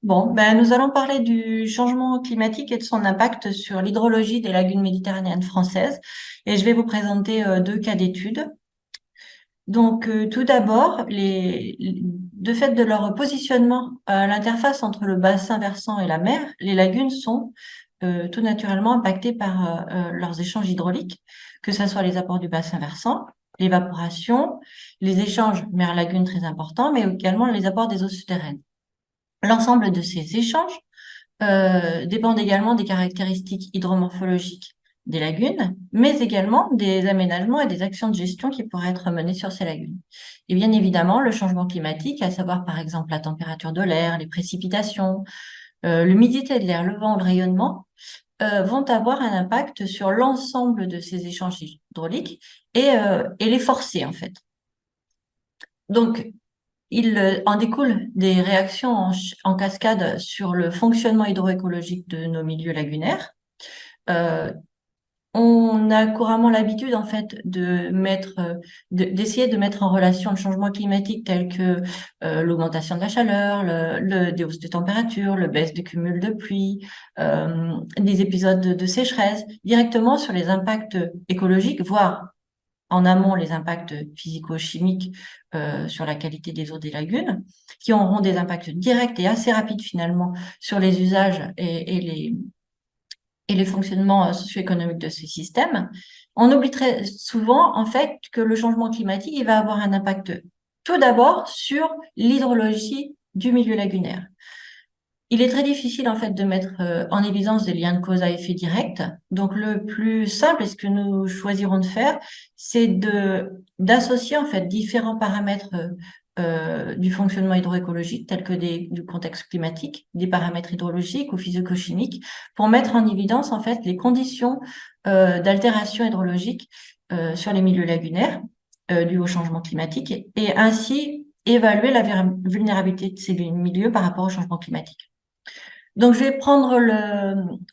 Bon, ben, nous allons parler du changement climatique et de son impact sur l'hydrologie des lagunes méditerranéennes françaises. Et je vais vous présenter deux cas d'études. Donc, tout d'abord, de fait de leur positionnement à l'interface entre le bassin versant et la mer, les lagunes sont tout naturellement impactées par leurs échanges hydrauliques, que ce soit les apports du bassin versant, l'évaporation, les échanges mer-lagune très importants, mais également les apports des eaux souterraines. L'ensemble de ces échanges dépendent également des caractéristiques hydromorphologiques des lagunes, mais également des aménagements et des actions de gestion qui pourraient être menées sur ces lagunes. Et bien évidemment, le changement climatique, à savoir par exemple la température de l'air, les précipitations, l'humidité de l'air, le vent, le rayonnement, vont avoir un impact sur l'ensemble de ces échanges hydrauliques et les forcer en fait. Donc, il en découle des réactions en cascade sur le fonctionnement hydroécologique de nos milieux lagunaires. Euh, on a couramment l'habitude, en fait, d'essayer de mettre en relation le changement climatique tel que l'augmentation de la chaleur, des hausses de température, le baisse de cumul de pluie, des épisodes de sécheresse, directement sur les impacts écologiques, voire en amont les impacts physico-chimiques sur la qualité des eaux des lagunes, qui auront des impacts directs et assez rapides finalement sur les usages et les fonctionnements socio-économiques de ces systèmes. On oublie très souvent en fait que le changement climatique il va avoir un impact tout d'abord sur l'hydrologie du milieu lagunaire. Il est très difficile en fait de mettre en évidence des liens de cause à effet direct. Donc le plus simple et ce que nous choisirons de faire, c'est d'associer en fait différents paramètres du fonctionnement hydroécologique tels que du contexte climatique, des paramètres hydrologiques ou physico-chimiques pour mettre en évidence en fait les conditions d'altération hydrologique sur les milieux lagunaires dues au changement climatique et ainsi évaluer la vulnérabilité de ces milieux par rapport au changement climatique. Donc, je vais prendre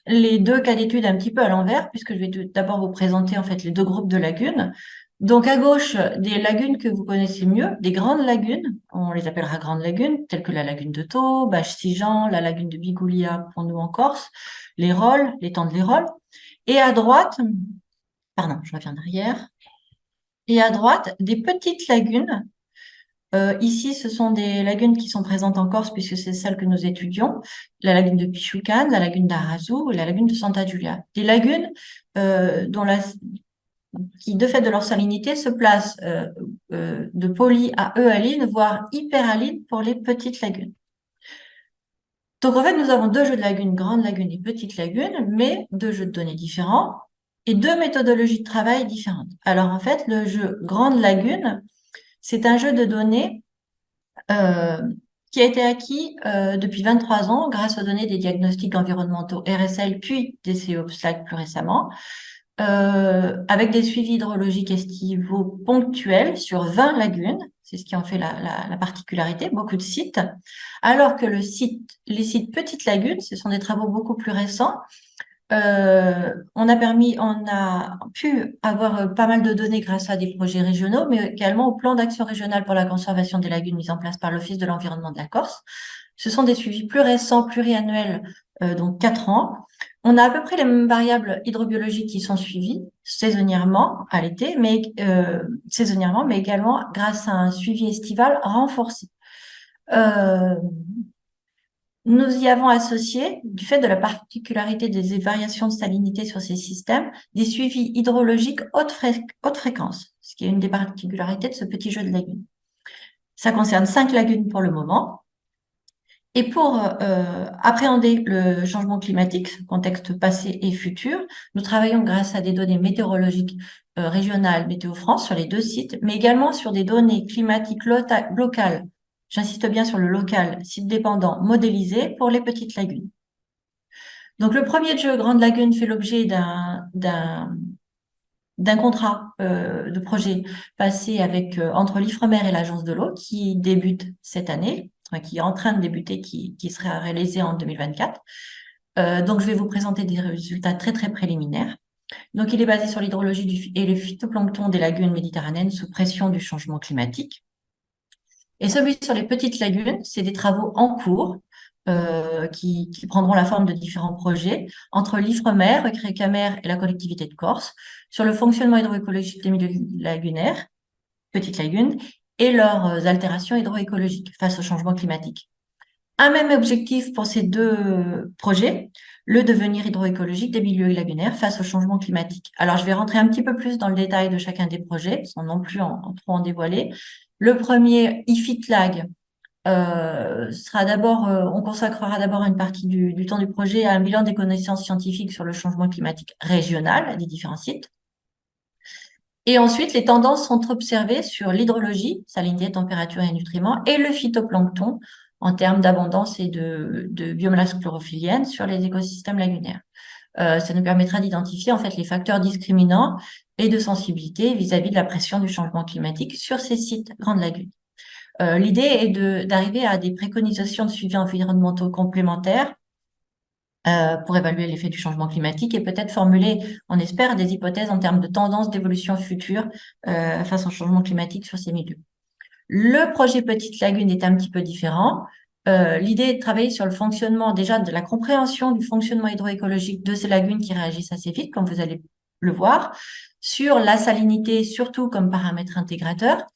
les deux cas d'études un petit peu à l'envers, puisque je vais d'abord vous présenter en fait les deux groupes de lagunes. Donc, à gauche, des lagunes que vous connaissez mieux, des grandes lagunes, on les appellera grandes lagunes, telles que la lagune de Thau, Bache-Sigean, la lagune de Bigoulia pour nous en Corse, les Rolles, l'étang de l'Érole. Et à droite, pardon, je reviens derrière. Et à droite, des petites lagunes ici, ce sont des lagunes qui sont présentes en Corse puisque c'est celle que nous étudions, la lagune de Pichoucan, la lagune d'Arazu et la lagune de Santa Giulia. Des lagunes qui, de fait de leur salinité, se placent de poly à eualine, voire hyperaline pour les petites lagunes. Donc en fait, nous avons deux jeux de lagunes, grandes lagunes et petites lagunes, mais deux jeux de données différents et deux méthodologies de travail différentes. Alors en fait, le jeu grande lagune, c'est un jeu de données euh, qui a été acquis depuis 23 ans grâce aux données des diagnostics environnementaux RSL puis des CO-Slack plus récemment, avec des suivis hydrologiques estivaux ponctuels sur 20 lagunes. C'est ce qui en fait la particularité, beaucoup de sites. Alors que les sites Petites Lagunes, ce sont des travaux beaucoup plus récents, on a pu avoir pas mal de données grâce à des projets régionaux, mais également au plan d'action régional pour la conservation des lagunes mis en place par l'Office de l'environnement de la Corse. Ce sont des suivis plus récents, pluriannuels, donc 4 ans. On a à peu près les mêmes variables hydrobiologiques qui sont suivies saisonnièrement à l'été, saisonnièrement, mais également grâce à un suivi estival renforcé. Nous y avons associé, du fait de la particularité des variations de salinité sur ces systèmes, des suivis hydrologiques haute fréquence, ce qui est une des particularités de ce petit jeu de lagunes. Ça concerne 5 lagunes pour le moment. Et pour appréhender le changement climatique, ce contexte passé et futur, nous travaillons grâce à des données météorologiques régionales Météo France sur les deux sites, mais également sur des données climatiques locales. J'insiste bien sur le local, site dépendant, modélisé pour les petites lagunes. Donc, le premier jeu Grande Lagune fait l'objet d'un contrat de projet passé entre l'Ifremer et l'Agence de l'eau qui débute cette année, qui est en train de débuter, qui sera réalisé en 2024. Donc, je vais vous présenter des résultats très, très préliminaires. Donc, il est basé sur l'hydrologie et le phytoplancton des lagunes méditerranéennes sous pression du changement climatique. Et celui sur les petites lagunes, c'est des travaux en cours qui prendront la forme de différents projets entre l'Ifremer, Recrécamer et la collectivité de Corse sur le fonctionnement hydroécologique des milieux lagunaires, petites lagunes, et leurs altérations hydroécologiques face au changement climatique. Un même objectif pour ces deux projets, le devenir hydroécologique des milieux lagunaires face au changement climatique. Alors, je vais rentrer un petit peu plus dans le détail de chacun des projets, sans non plus trop en dévoiler. Le premier, IFITLAG, sera d'abord, on consacrera d'abord une partie du temps du projet à un bilan des connaissances scientifiques sur le changement climatique régional des différents sites. Et ensuite, les tendances sont observées sur l'hydrologie, salinité, température et nutriments, et le phytoplancton en termes d'abondance et de biomasse chlorophyllienne sur les écosystèmes lagunaires. Ça nous permettra d'identifier en fait les facteurs discriminants et de sensibilité vis-à-vis de la pression du changement climatique sur ces sites grandes lagunes. L'idée est d'arriver à des préconisations de suivi environnementaux complémentaires pour évaluer l'effet du changement climatique et peut-être formuler, on espère, des hypothèses en termes de tendance d'évolution future face au changement climatique sur ces milieux. Le projet Petite Lagune est un petit peu différent. L'idée est de travailler sur le fonctionnement déjà de la compréhension du fonctionnement hydroécologique de ces lagunes qui réagissent assez vite, comme vous allez le voir, sur la salinité surtout comme paramètre intégrateur,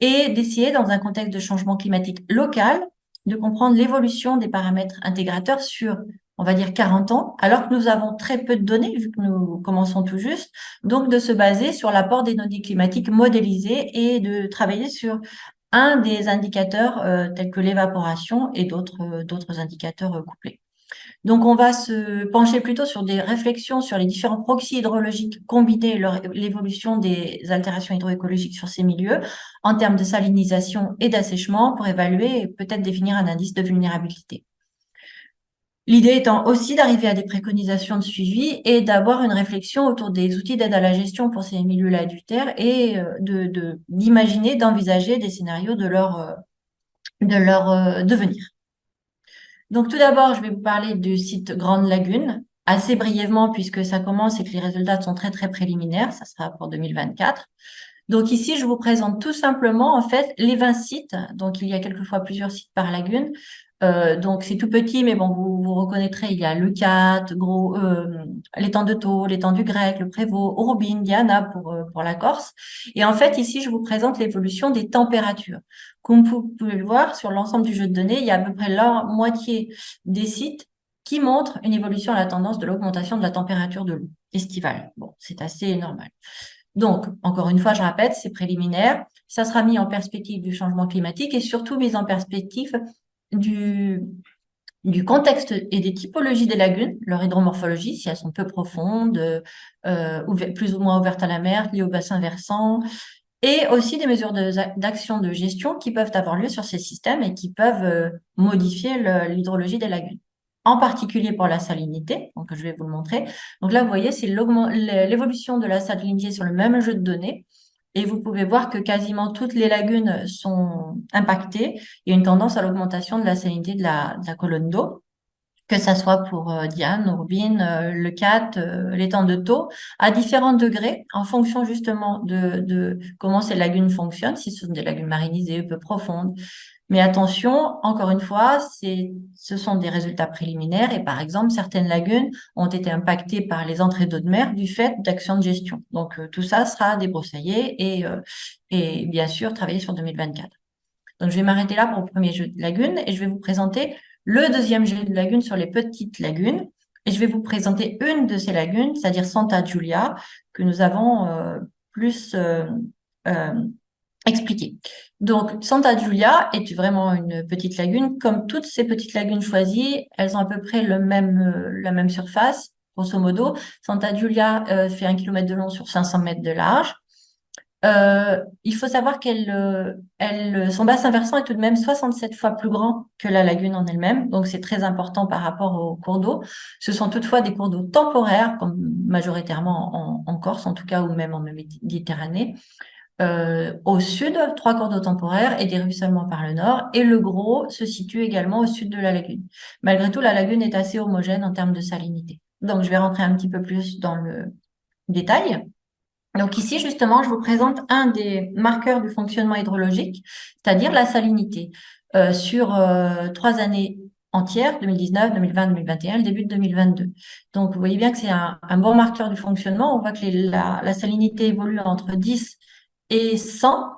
et d'essayer, dans un contexte de changement climatique local, de comprendre l'évolution des paramètres intégrateurs sur, on va dire, 40 ans, alors que nous avons très peu de données, vu que nous commençons tout juste, donc de se baser sur l'apport des données climatiques modélisées et de travailler sur un des indicateurs tels que l'évaporation et d'autres indicateurs couplés. Donc, on va se pencher plutôt sur des réflexions sur les différents proxys hydrologiques combinés, l'évolution des altérations hydroécologiques sur ces milieux en termes de salinisation et d'assèchement pour évaluer et peut-être définir un indice de vulnérabilité. L'idée étant aussi d'arriver à des préconisations de suivi et d'avoir une réflexion autour des outils d'aide à la gestion pour ces milieux-là adultères et d'imaginer, d'envisager des scénarios de leur devenir. Donc, tout d'abord, je vais vous parler du site Grande Lagune, assez brièvement, puisque ça commence et que les résultats sont très, très préliminaires. Ça sera pour 2024. Donc, ici, je vous présente tout simplement, en fait, les 20 sites. Donc, il y a quelquefois plusieurs sites par lagune. Donc, c'est tout petit, mais bon, vous reconnaîtrez, il y a le Cat, l'étang de Thau, l'étang du Grec, le Prévost, Ourbine, Diana pour la Corse. Et en fait, ici, je vous présente l'évolution des températures. Comme vous pouvez le voir, sur l'ensemble du jeu de données, il y a à peu près la moitié des sites qui montrent une évolution à la tendance de l'augmentation de la température de l'eau estivale. Bon, c'est assez normal. Donc, encore une fois, je répète, c'est préliminaire. Ça sera mis en perspective du changement climatique et surtout mis en perspective du contexte et des typologies des lagunes, leur hydromorphologie, si elles sont peu profondes, plus ou moins ouvertes à la mer, liées au bassin versant, et aussi des mesures d'action de gestion qui peuvent avoir lieu sur ces systèmes et qui peuvent modifier l'hydrologie des lagunes. En particulier pour la salinité, donc je vais vous le montrer. Donc là, vous voyez, c'est l'évolution de la salinité sur le même jeu de données. Et vous pouvez voir que quasiment toutes les lagunes sont impactées. Il y a une tendance à l'augmentation de la salinité de la colonne d'eau, que ça soit pour Diane, Ourbine, le Cat, l'étang de Thau, à différents degrés, en fonction justement de comment ces lagunes fonctionnent, si ce sont des lagunes marinisées, peu profondes. Mais attention, encore une fois, ce sont des résultats préliminaires et par exemple, certaines lagunes ont été impactées par les entrées d'eau de mer du fait d'actions de gestion. Donc, tout ça sera débroussaillé et bien sûr, travailler sur 2024. Donc, je vais m'arrêter là pour le premier jeu de lagunes et je vais vous présenter le deuxième jeu de lagunes sur les petites lagunes. Et je vais vous présenter une de ces lagunes, c'est-à-dire Santa Giulia, que nous avons plus euh, expliqué. Donc, Santa Giulia est vraiment une petite lagune. Comme toutes ces petites lagunes choisies, elles ont à peu près la même surface, grosso modo. Santa Giulia fait 1 km de long sur 500 mètres de large. Il faut savoir son bassin versant est tout de même 67 fois plus grand que la lagune en elle-même, donc c'est très important par rapport aux cours d'eau. Ce sont toutefois des cours d'eau temporaires, comme majoritairement en Corse en tout cas, ou même en Méditerranée. Au sud, 3 cours d'eau temporaires et des ruissellements par le nord, et le gros se situe également au sud de la lagune. Malgré tout, la lagune est assez homogène en termes de salinité. Donc, je vais rentrer un petit peu plus dans le détail. Donc ici, justement, je vous présente un des marqueurs du fonctionnement hydrologique, c'est-à-dire la salinité. Sur 3 années entière, 2019, 2020, 2021, le début de 2022. Donc, vous voyez bien que c'est un bon marqueur du fonctionnement. On voit que la salinité évolue entre 10 et 100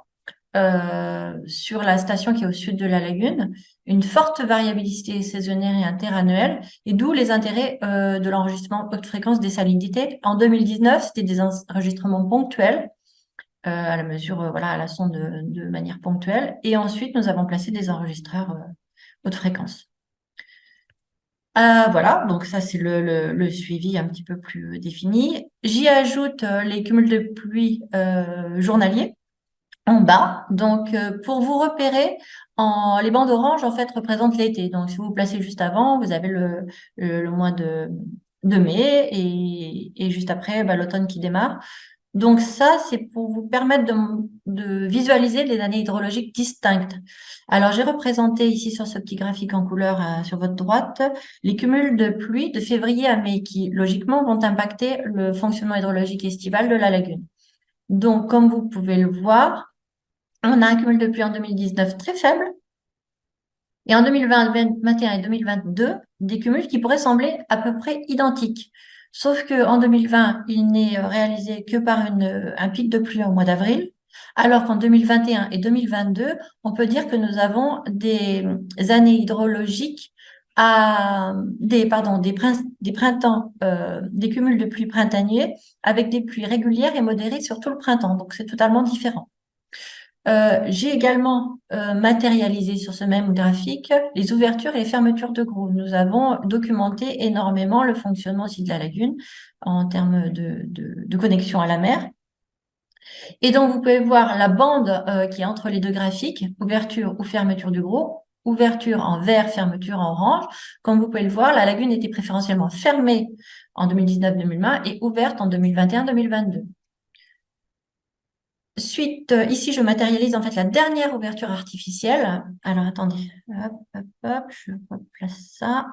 sur la station qui est au sud de la lagune, une forte variabilité saisonnière et interannuelle, et d'où les intérêts de l'enregistrement haute fréquence des salinités. En 2019, c'était des enregistrements ponctuels, à la mesure, voilà, à la sonde de manière ponctuelle, et ensuite nous avons placé des enregistreurs haute fréquence. Voilà, donc ça c'est le suivi un petit peu plus défini. J'y ajoute les cumuls de pluie journaliers en bas. Donc, pour vous repérer, les bandes oranges, en fait, représentent l'été. Donc, si vous vous placez juste avant, vous avez le mois de mai et juste après, bah, l'automne qui démarre. Donc, ça, c'est pour vous permettre de visualiser les années hydrologiques distinctes. Alors, j'ai représenté ici sur ce petit graphique en couleur sur votre droite les cumuls de pluie de février à mai qui, logiquement, vont impacter le fonctionnement hydrologique estival de la lagune. Donc, comme vous pouvez le voir, on a un cumul de pluie en 2019 très faible et en 2020, 2021 et 2022, des cumuls qui pourraient sembler à peu près identiques. Sauf qu'en 2020, il n'est réalisé que par un pic de pluie au mois d'avril, alors qu'en 2021 et 2022, on peut dire que nous avons des années hydrologiques des printemps, des cumuls de pluie printaniers avec des pluies régulières et modérées sur tout le printemps. Donc, c'est totalement différent. J'ai également matérialisé sur ce même graphique les ouvertures et les fermetures de grou. Nous avons documenté énormément le fonctionnement aussi de la lagune en termes de connexion à la mer. Et donc, vous pouvez voir la bande qui est entre les deux graphiques, ouverture ou fermeture du grou, ouverture en vert, fermeture en orange. Comme vous pouvez le voir, la lagune était préférentiellement fermée en 2019-2020 et ouverte en 2021-2022. Suite, ici, je matérialise en fait la dernière ouverture artificielle. Alors, attendez, hop, hop, hop, je replace ça.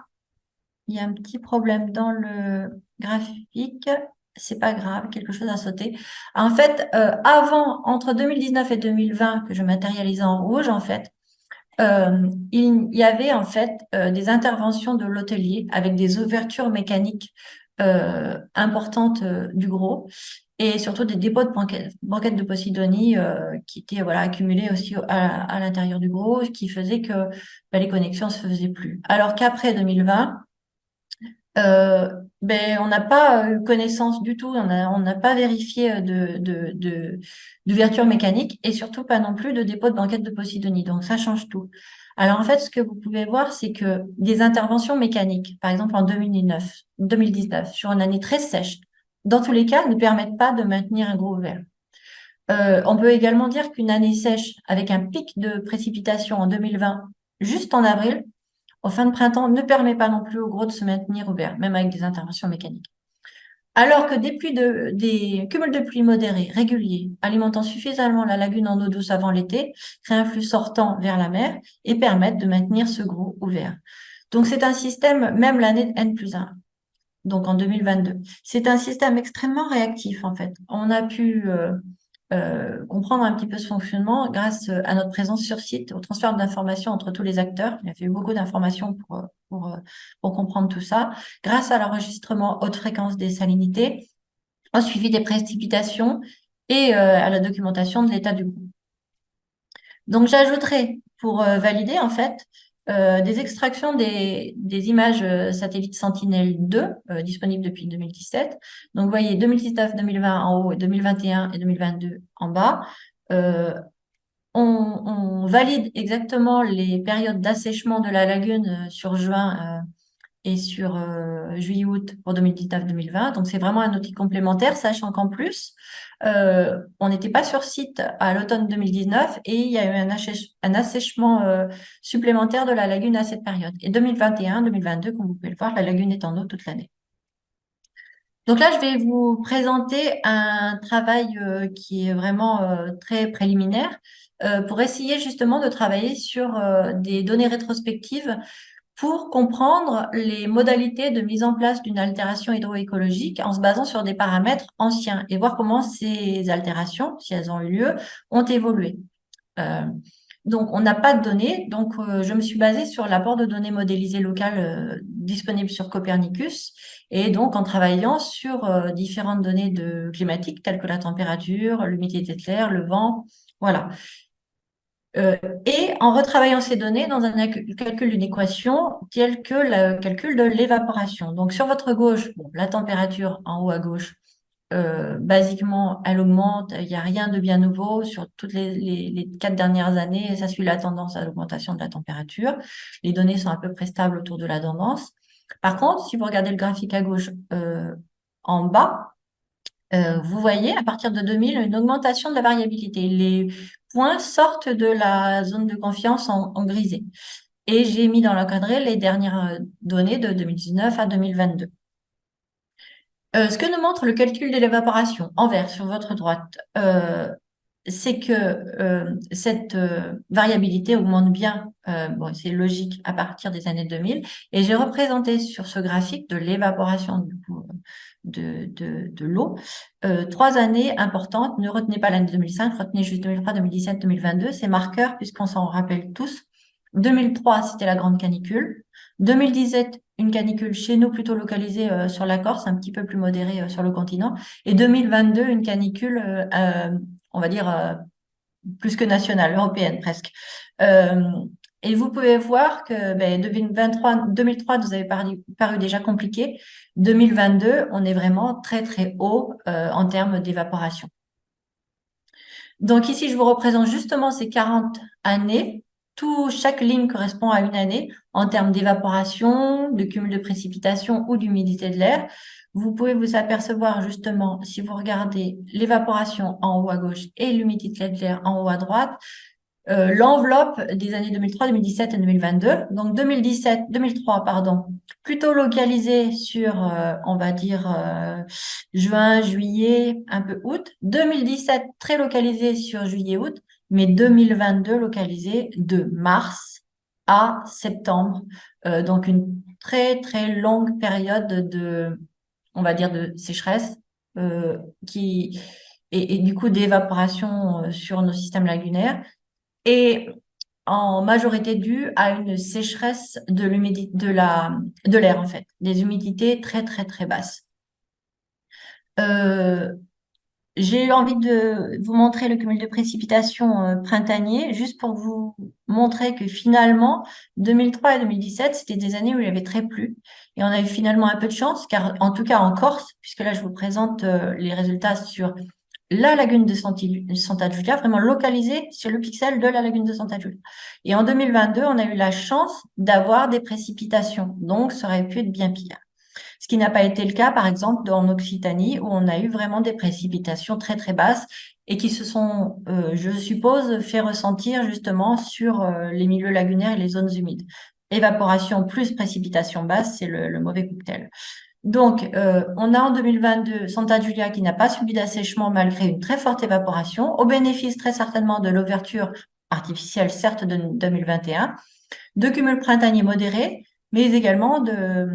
Il y a un petit problème dans le graphique. C'est pas grave, quelque chose à sauter. En fait, entre 2019 et 2020, que je matérialisais en rouge, en fait, il y avait en fait des interventions de l'hôtelier avec des ouvertures mécaniques importantes du gros et surtout des dépôts de banquettes de Posidonie qui étaient voilà accumulés aussi à l'intérieur du gros, ce qui faisait que les connexions se faisaient plus. Alors qu'après 2020, on n'a pas eu connaissance du tout, on n'a pas vérifié d'ouverture mécanique et surtout pas non plus de dépôt de banquette de Posidonie. Donc ça change tout. Alors en fait, ce que vous pouvez voir, c'est que des interventions mécaniques, par exemple en 2019, sur une année très sèche, dans tous les cas, ne permettent pas de maintenir un gros ouvert. On peut également dire qu'une année sèche avec un pic de précipitation en 2020, juste en avril, en fin de printemps, ne permet pas non plus au gros de se maintenir ouvert, même avec des interventions mécaniques. Alors que des cumuls de pluie modérés, réguliers, alimentant suffisamment la lagune en eau douce avant l'été, créent un flux sortant vers la mer et permettent de maintenir ce gros ouvert. Donc, c'est un système, même l'année N+1, donc en 2022. C'est un système extrêmement réactif, en fait. On a pu comprendre un petit peu ce fonctionnement grâce à notre présence sur site, au transfert d'informations entre tous les acteurs. Il y a fait beaucoup d'informations pour comprendre tout ça, grâce à l'enregistrement haute fréquence des salinités, au suivi des précipitations et à la documentation de l'état du groupe. Donc, j'ajouterai pour valider, en fait, des extractions des images satellites Sentinelle-2 disponibles depuis 2017. Donc, vous voyez 2019-2020 en haut, 2021 et 2022 en bas. On valide exactement les périodes d'assèchement de la lagune sur juin et sur juillet-août pour 2019-2020. Donc, c'est vraiment un outil complémentaire, sachant qu'en plus, on n'était pas sur site à l'automne 2019 et il y a eu un assèchement supplémentaire de la lagune à cette période. Et 2021-2022, comme vous pouvez le voir, la lagune est en eau toute l'année. Donc là, je vais vous présenter un travail qui est vraiment très préliminaire pour essayer justement de travailler sur des données rétrospectives pour comprendre les modalités de mise en place d'une altération hydroécologique en se basant sur des paramètres anciens et voir comment ces altérations, si elles ont eu lieu, ont évolué. Donc, on n'a pas de données. Donc, je me suis basée sur l'apport de données modélisées locales disponibles sur Copernicus et donc en travaillant sur différentes données climatiques telles que la température, l'humidité de l'air, le vent. Voilà. Et en retravaillant ces données dans un calcul d'une équation telle que le calcul de l'évaporation. Donc, sur votre gauche, bon, la température en haut à gauche, basiquement, elle augmente. Il n'y a rien de bien nouveau sur toutes les 4 dernières années. Et ça suit la tendance à l'augmentation de la température. Les données sont à peu près stables autour de la tendance. Par contre, si vous regardez le graphique à gauche en bas, vous voyez à partir de 2000 une augmentation de la variabilité. Les points sortent de la zone de confiance en grisé. Et j'ai mis dans l'encadré les dernières données de 2019 à 2022. Ce que nous montre le calcul de l'évaporation en vert sur votre droite, c'est que cette variabilité augmente bien, bon, c'est logique, à partir des années 2000. Et j'ai représenté sur ce graphique de l'évaporation du coup, de l'eau 3 années importantes. Ne retenez pas l'année 2005, retenez juste 2003, 2017, 2022. C'est marqueur puisqu'on s'en rappelle tous. 2003, c'était la grande canicule. 2017, une canicule chez nous plutôt localisée sur la Corse, un petit peu plus modérée sur le continent. Et 2022, une canicule, on va dire, plus que nationale, européenne presque. Et vous pouvez voir que 2003 nous avait paru déjà compliqué. 2022, on est vraiment très, très haut en termes d'évaporation. Donc ici, je vous représente justement ces 40 années. Chaque ligne correspond à une année en termes d'évaporation, de cumul de précipitations ou d'humidité de l'air. Vous pouvez vous apercevoir justement, si vous regardez l'évaporation en haut à gauche et l'humidité de l'air en haut à droite, l'enveloppe des années 2003, 2017 et 2022. Donc 2003, pardon, plutôt localisé sur, on va dire, juin, juillet, un peu août. 2017, très localisé sur juillet, août, mais 2022 localisé de mars à septembre. Donc une très, très longue période on va dire, de sécheresse qui et du coup d'évaporation sur nos systèmes lagunaires et en majorité due à une sécheresse de l'humidité de l'air en fait, des humidités très très très basses. Euh, j'ai eu envie de vous montrer le cumul de précipitations printanier, juste pour vous montrer que finalement, 2003 et 2017, c'était des années où il y avait très plu. Et on a eu finalement un peu de chance, car en tout cas en Corse, puisque là je vous présente les résultats sur la lagune de Santa Giulia, vraiment localisée sur le pixel de la lagune de Santa Giulia. Et en 2022, on a eu la chance d'avoir des précipitations, donc ça aurait pu être bien pire. Ce qui n'a pas été le cas, par exemple, en Occitanie, où on a eu vraiment des précipitations très, très basses et qui se sont, je suppose, fait ressentir justement sur les milieux lagunaires et les zones humides. Évaporation plus précipitation basse, c'est le mauvais cocktail. Donc, on a en 2022 Santa Giulia qui n'a pas subi d'assèchement malgré une très forte évaporation, au bénéfice très certainement de l'ouverture artificielle, certes, de 2021, de cumul printanier modéré, mais également de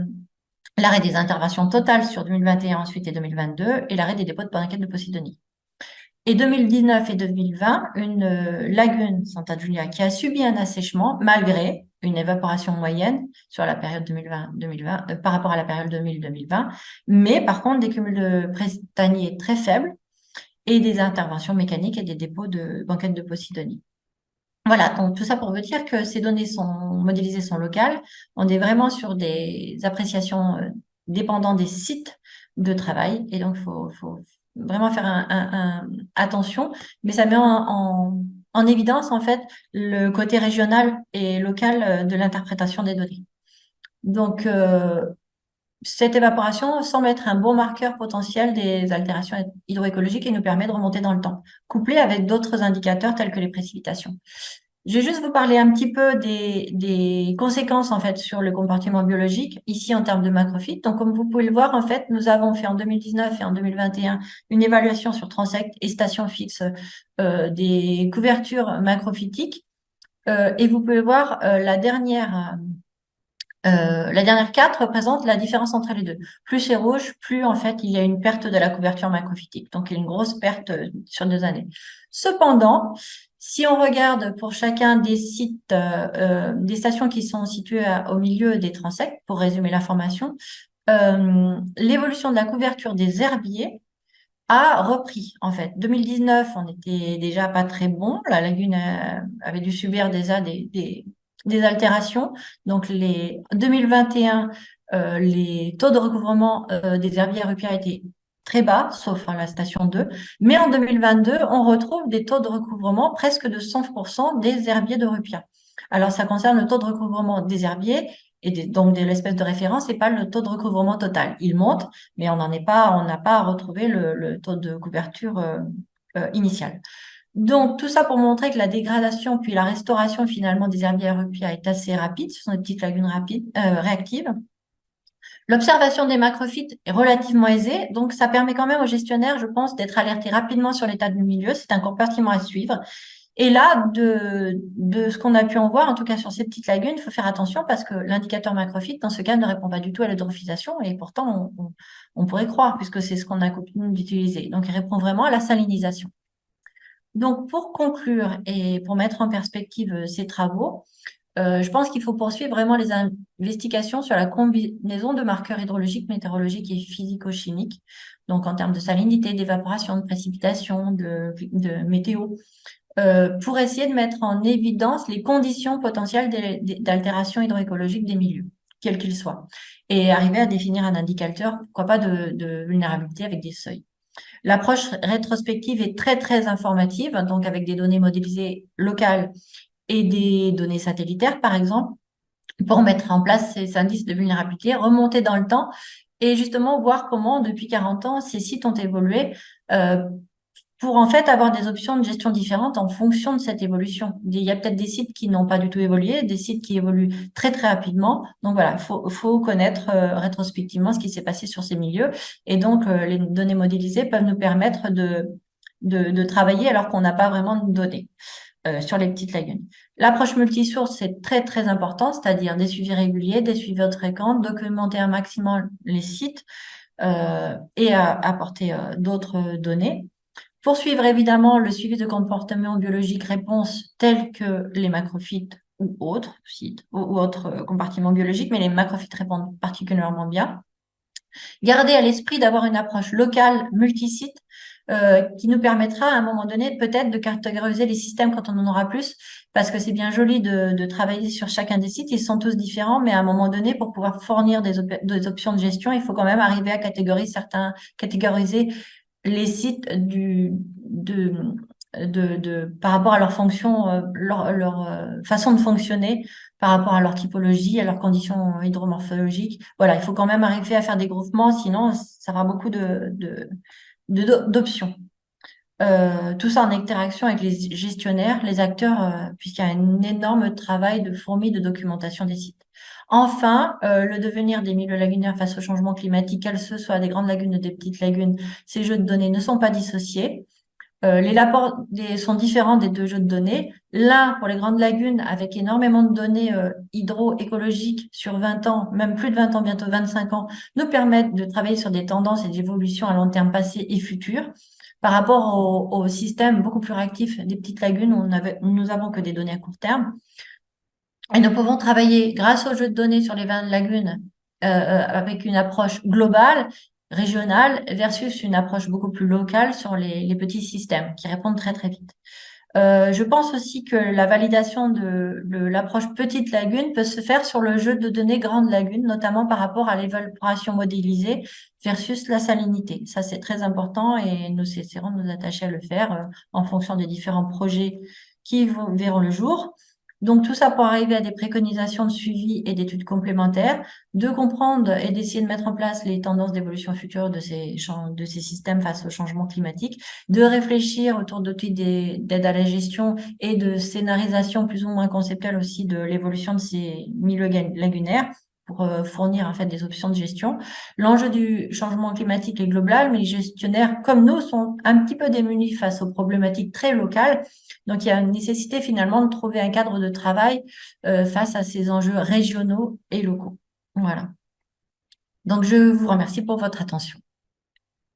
l'arrêt des interventions totales sur 2021 ensuite et 2022 et l'arrêt des dépôts de parenquête de Posidonie. Et 2019 et 2020, une lagune Santa Giulia qui a subi un assèchement malgré une évaporation moyenne sur la période 2020, par rapport à la période 2000-2020, mais par contre des cumuls de printaniers très faibles et des interventions mécaniques et des dépôts de banquettes de Posidonie. Voilà, donc tout ça pour vous dire que ces données modélisées sont locales. On est vraiment sur des appréciations dépendant des sites de travail. Et donc, il faut vraiment faire attention. Mais ça met en évidence, en fait, le côté régional et local de l'interprétation des données. Donc, cette évaporation semble être un bon marqueur potentiel des altérations hydroécologiques et nous permet de remonter dans le temps, couplé avec d'autres indicateurs tels que les précipitations. Je vais juste vous parler un petit peu des conséquences en fait sur le comportement biologique ici en termes de macrophytes. Donc comme vous pouvez le voir en fait, nous avons fait en 2019 et en 2021 une évaluation sur transect et station fixe des couvertures macrophytiques et vous pouvez voir la dernière carte représente la différence entre les deux. Plus c'est rouge, plus en fait il y a une perte de la couverture macrophytique. Donc il y a une grosse perte sur 2 années. Cependant, Si on regarde pour chacun des sites, des stations qui sont situées au milieu des transects, pour résumer l'information, l'évolution de la couverture des herbiers a repris, en fait. 2019, on était déjà pas très bon. La lagune avait dû subir déjà des altérations. Donc, 2021, les taux de recouvrement des herbiers rupia étaient très bas, sauf à la station 2. Mais en 2022, on retrouve des taux de recouvrement presque de 100% des herbiers de rupia. Alors, ça concerne le taux de recouvrement des herbiers donc de l'espèce de référence et pas le taux de recouvrement total. Il monte, mais on n'a pas retrouvé le taux de couverture initial. Donc, tout ça pour montrer que la dégradation puis la restauration finalement des herbiers rupia est assez rapide. Ce sont des petites lagunes réactives. L'observation des macrophytes est relativement aisée, donc ça permet quand même aux gestionnaires, je pense, d'être alertés rapidement sur l'état du milieu. C'est un compartiment à suivre. Et là, de ce qu'on a pu en voir, en tout cas sur ces petites lagunes, il faut faire attention parce que l'indicateur macrophyte, dans ce cas, ne répond pas du tout à l'eutrophisation et pourtant, on pourrait croire puisque c'est ce qu'on a coutume d'utiliser. Donc, il répond vraiment à la salinisation. Donc, pour conclure et pour mettre en perspective ces travaux, je pense qu'il faut poursuivre vraiment les investigations sur la combinaison de marqueurs hydrologiques, météorologiques et physico-chimiques, donc en termes de salinité, d'évaporation, de précipitation, de météo, pour essayer de mettre en évidence les conditions potentielles d'altération hydroécologique des milieux, quels qu'ils soient, et arriver à définir un indicateur, pourquoi pas de vulnérabilité avec des seuils. L'approche rétrospective est très, très informative, donc avec des données modélisées locales et des données satellitaires, par exemple, pour mettre en place ces indices de vulnérabilité, remonter dans le temps et justement voir comment, depuis 40 ans, ces sites ont évolué pour en fait avoir des options de gestion différentes en fonction de cette évolution. Il y a peut-être des sites qui n'ont pas du tout évolué, des sites qui évoluent très très rapidement. Donc voilà, faut connaître rétrospectivement ce qui s'est passé sur ces milieux. Et donc les données modélisées peuvent nous permettre de travailler alors qu'on n'a pas vraiment de données sur les petites lagunes. L'approche multisource, c'est très très important, c'est-à-dire des suivis réguliers, des suivis fréquents, documenter un maximum les sites et apporter d'autres données. Poursuivre évidemment le suivi de comportements biologiques réponses tels que les macrophytes ou autres sites ou autres compartiments biologiques, mais les macrophytes répondent particulièrement bien. Garder à l'esprit d'avoir une approche locale, multisite, qui nous permettra à un moment donné peut-être de catégoriser les systèmes quand on en aura plus, parce que c'est bien joli de travailler sur chacun des sites, ils sont tous différents, mais à un moment donné, pour pouvoir fournir des options de gestion, il faut quand même arriver à catégoriser les sites par rapport à leur fonction, leur façon de fonctionner, par rapport à leur typologie, à leurs conditions hydromorphologiques. Voilà, il faut quand même arriver à faire des groupements, sinon ça aura beaucoup d'options. Tout ça en interaction avec les gestionnaires, les acteurs, puisqu'il y a un énorme travail de fourmi de documentation des sites. Enfin, le devenir des milieux lagunaires face au changement climatique, qu'elles ce soit des grandes lagunes ou des petites lagunes, ces jeux de données ne sont pas dissociés. Les rapports sont différents des deux jeux de données. L'un pour les grandes lagunes avec énormément de données hydroécologiques sur 20 ans, même plus de 20 ans, bientôt 25 ans, nous permettent de travailler sur des tendances et des évolutions à long terme passé et futur. Par rapport au système beaucoup plus réactif des petites lagunes où nous avons que des données à court terme. Et nous pouvons travailler grâce aux jeux de données sur les 20 lagunes avec une approche globale, régionale, versus une approche beaucoup plus locale sur les petits systèmes qui répondent très très vite. Je pense aussi que la validation de l'approche petite lagune peut se faire sur le jeu de données grande lagune, notamment par rapport à l'évaporation modélisée versus la salinité. Ça, c'est très important et nous essaierons de nous attacher à le faire en fonction des différents projets qui verront le jour. Donc, tout ça pour arriver à des préconisations de suivi et d'études complémentaires, de comprendre et d'essayer de mettre en place les tendances d'évolution future de ces systèmes face au changement climatique, de réfléchir autour d'outils d'aide à la gestion et de scénarisation plus ou moins conceptuelle aussi de l'évolution de ces milieux lagunaires pour fournir en fait des options de gestion. L'enjeu du changement climatique est global, mais les gestionnaires comme nous sont un petit peu démunis face aux problématiques très locales. Donc, il y a une nécessité finalement de trouver un cadre de travail face à ces enjeux régionaux et locaux. Voilà. Donc, je vous remercie pour votre attention.